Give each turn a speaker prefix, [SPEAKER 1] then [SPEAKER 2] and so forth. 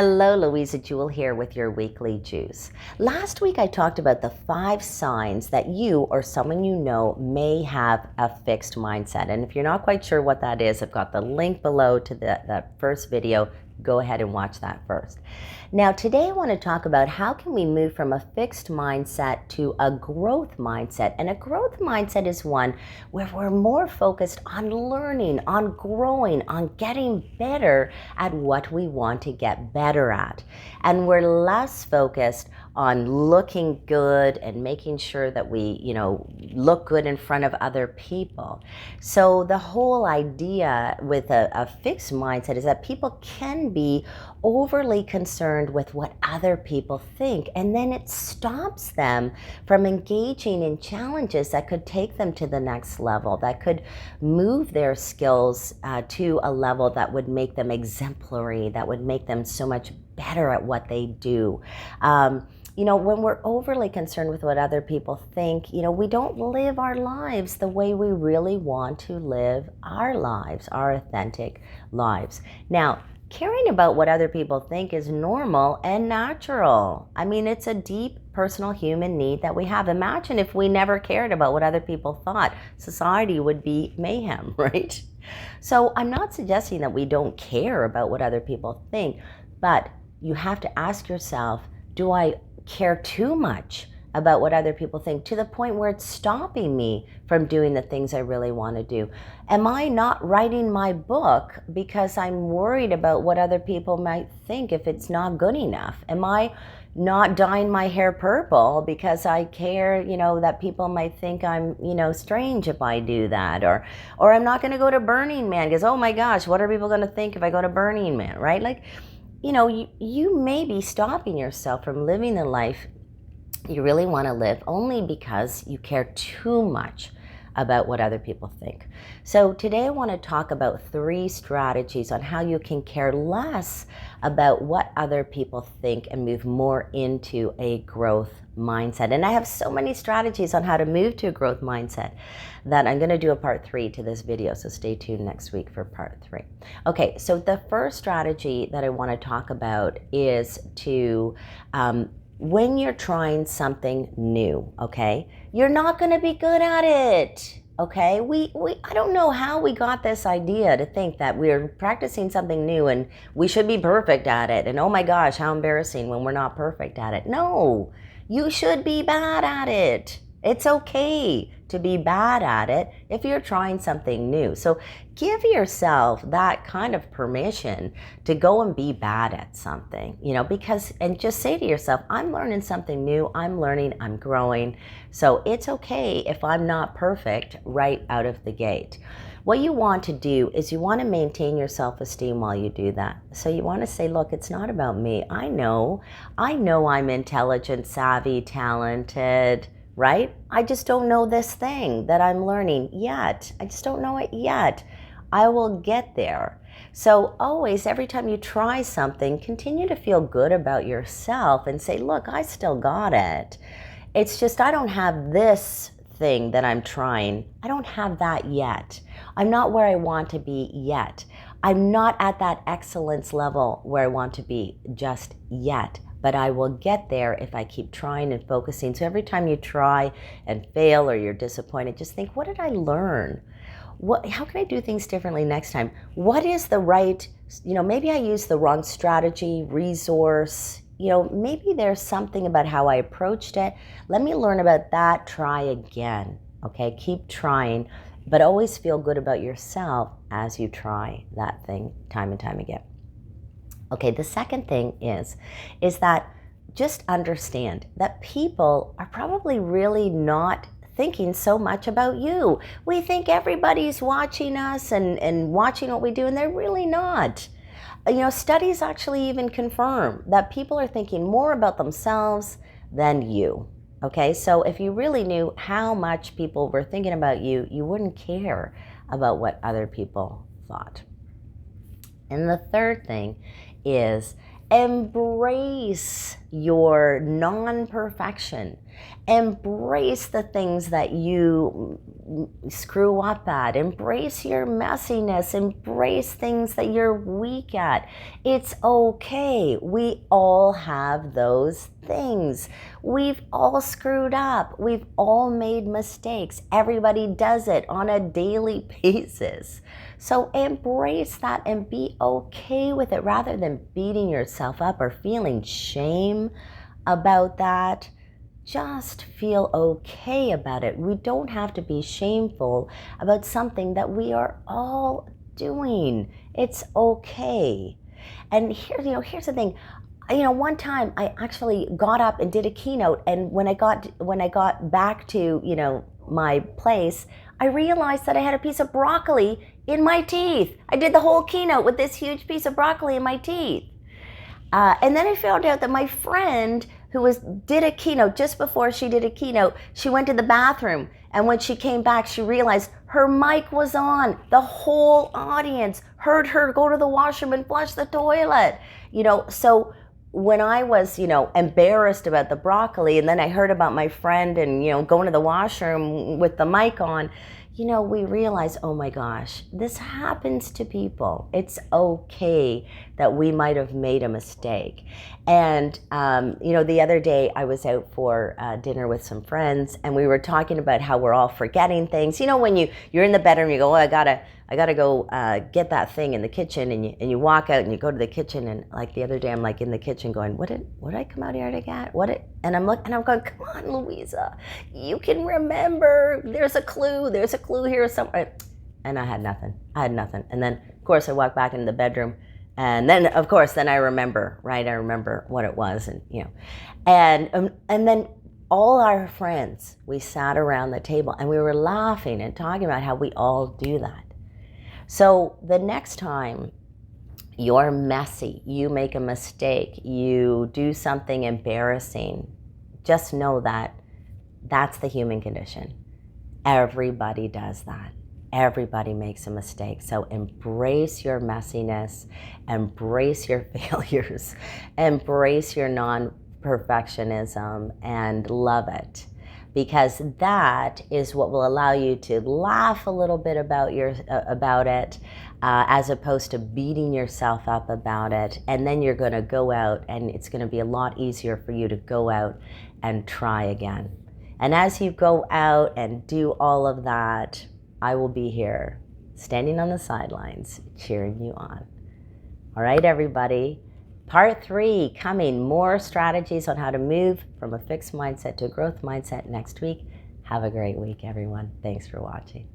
[SPEAKER 1] Hello, Louisa Jewell here with your weekly juice. Last week I talked about the 5 signs that you or someone you know may have a fixed mindset. And if you're not quite sure what that is, I've got the link below to that first video. Go ahead and watch that first. Now, today I want to talk about how can we move from a fixed mindset to a growth mindset. And a growth mindset is one where we're more focused on learning, on growing, on getting better at what we want to get better at. And we're less focused on looking good and making sure that we, look good in front of other people. So the whole idea with a fixed mindset is that people can be overly concerned with what other people think, and then it stops them from engaging in challenges that could take them to the next level, that could move their skills to a level that would make them exemplary, that would make them so much better at what they do. When we're overly concerned with what other people think, we don't live our lives the way we really want to live our lives, our authentic lives. Now, caring about what other people think is normal and natural. I mean, it's a deep personal human need that we have. Imagine if we never cared about what other people thought. Society would be mayhem, right? So I'm not suggesting that we don't care about what other people think, but you have to ask yourself, do I care too much about what other people think to the point where it's stopping me from doing the things I really want to do? Am I not writing my book because I'm worried about what other people might think if it's not good enough? Am I not dyeing my hair purple because I care, that people might think I'm, strange if I do that? Or I'm not going to go to Burning Man because, oh my gosh, what are people going to think if I go to Burning Man, right? Like, you may be stopping yourself from living the life you really want to live only because you care too much about what other people think. So today I want to talk about 3 strategies on how you can care less about what other people think and move more into a growth mindset. And I have so many strategies on how to move to a growth mindset that I'm going to do a part 3 to this video. So stay tuned next week for part 3. Okay, so the first strategy that I want to talk about is to when you're trying something new, okay, you're not going to be good at it, okay? I don't know how we got this idea to think that we're practicing something new and we should be perfect at it. And oh my gosh, how embarrassing when we're not perfect at it. No, you should be bad at it. It's okay to be bad at it if you're trying something new. So give yourself that kind of permission to go and be bad at something, and just say to yourself, I'm learning something new, I'm learning, I'm growing. So it's okay if I'm not perfect right out of the gate. What you want to do is you want to maintain your self-esteem while you do that. So you want to say, look, it's not about me. I know I'm intelligent, savvy, talented, right? I just don't know this thing that I'm learning yet. I just don't know it yet. I will get there. So always, every time you try something, continue to feel good about yourself and say, look, I still got it. It's just I don't have this thing that I'm trying. I don't have that yet. I'm not where I want to be yet. I'm not at that excellence level where I want to be just yet. But I will get there if I keep trying and focusing. So every time you try and fail or you're disappointed, just think, what did I learn? How can I do things differently next time? What is the right, maybe I used the wrong strategy, resource, maybe there's something about how I approached it. Let me learn about that, try again, okay? Keep trying, but always feel good about yourself as you try that thing time and time again. Okay, the second thing is that just understand that people are probably really not thinking so much about you. We think everybody's watching us and watching what we do, and they're really not. Studies actually even confirm that people are thinking more about themselves than you. Okay, so if you really knew how much people were thinking about you, you wouldn't care about what other people thought. And the third thing is embrace your non-perfection. Embrace the things that you screw up at. Embrace your messiness. Embrace things that you're weak at. It's okay. We all have those things. We've all screwed up. We've all made mistakes. Everybody does it on a daily basis. So embrace that and be okay with it rather than beating yourself up or feeling shame about that. Just feel okay about it. We don't have to be shameful about something that we are all doing. It's okay. And here's the thing. One time I actually got up and did a keynote, and when I got back to, my place, I realized that I had a piece of broccoli in my teeth. I did the whole keynote with this huge piece of broccoli in my teeth. And then I found out that my friend who did a keynote, just before she did a keynote, she went to the bathroom, and when she came back, she realized her mic was on. The whole audience heard her go to the washroom and flush the toilet. So when I was, embarrassed about the broccoli, and then I heard about my friend and, going to the washroom with the mic on, we realized, oh my gosh, this happens to people. It's okay that we might have made a mistake. And, the other day I was out for dinner with some friends, and we were talking about how we're all forgetting things. When you're in the bedroom, you go, oh, I gotta go get that thing in the kitchen, and you walk out and you go to the kitchen, and like the other day I'm like in the kitchen going, what did I come out here to get? And I'm going, come on, Louisa, you can remember. There's a clue here somewhere. And I had nothing. And then of course I walked back into the bedroom, and then of course I remember, right? I remember what it was, and then all our friends, we sat around the table and we were laughing and talking about how we all do that. So the next time you're messy, you make a mistake, you do something embarrassing, just know that that's the human condition. Everybody does that. Everybody makes a mistake. So embrace your messiness, embrace your failures, embrace your non-perfectionism, and love it. Because that is what will allow you to laugh a little bit about it, as opposed to beating yourself up about it. And then you're going to go out, and it's going to be a lot easier for you to go out and try again. And as you go out and do all of that, I will be here, standing on the sidelines, cheering you on. All right, everybody. Part 3 coming, more strategies on how to move from a fixed mindset to a growth mindset next week. Have a great week, everyone. Thanks for watching.